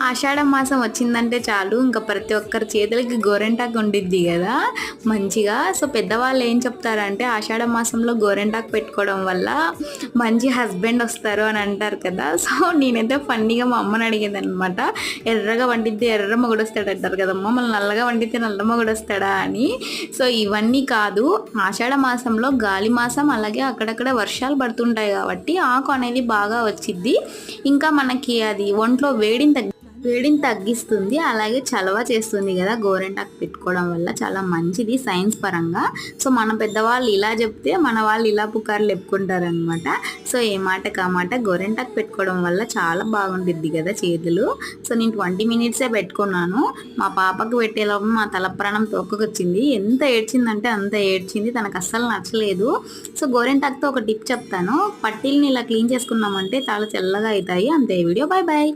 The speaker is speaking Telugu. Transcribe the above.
ఆషాఢ మాసం వచ్చిందంటే చాలు ఇంకా ప్రతి ఒక్కరి చేతులకి గోరెంటాకు ఉండిద్ది కదా మంచిగా. సో పెద్దవాళ్ళు ఏం చెప్తారంటే ఆషాఢ మాసంలో గోరెంటాకు పెట్టుకోవడం వల్ల మంచి హస్బెండ్ వస్తారు అని అంటారు కదా. సో నేనైతే ఫన్నీగా మా అమ్మని అడిగేది అనమాట, ఎర్రగా వండిద్ది ఎర్ర మొగుడు వస్తాడు అంటారు కదమ్మా, మళ్ళీ నల్లగా వండితే నల్ల మొగుడు వస్తాడా అని. సో ఇవన్నీ కాదు, ఆషాఢ మాసంలో గాలి మాసం, అలాగే అక్కడక్కడ వర్షాలు పడుతుంటాయి కాబట్టి ఆకు అనేది బాగా వచ్చిద్ది. ఇంకా మనకి అది ఒంట్లో వేడిని తగ్గిస్తుంది, అలాగే చలవ చేస్తుంది కదా గోరెంటాకు పెట్టుకోవడం వల్ల. చాలా మంచిది సైన్స్ పరంగా. సో మన పెద్దవాళ్ళు ఇలా చెప్తే మన వాళ్ళు ఇలా పుకార్లు చెప్పుకుంటారనమాట. సో ఏ మాట కామాట గోరెంటాకు పెట్టుకోవడం వల్ల చాలా బాగుంటుంది కదా చేతులు. సో నేను 20 మినిట్సే పెట్టుకున్నాను. మా పాపకు పెట్టేలోపు మా తలప్రాణం తొక్కకొచ్చింది. ఎంత ఏడ్చిందంటే అంత ఏడ్చింది, తనకు అస్సలు నచ్చలేదు. సో గోరెంటాకుతో ఒక టిప్ చెప్తాను, పట్టీల్ని ఇలా క్లీన్ చేసుకున్నామంటే చాలా తెల్లగా అవుతాయి. అంతే. Video bye bye.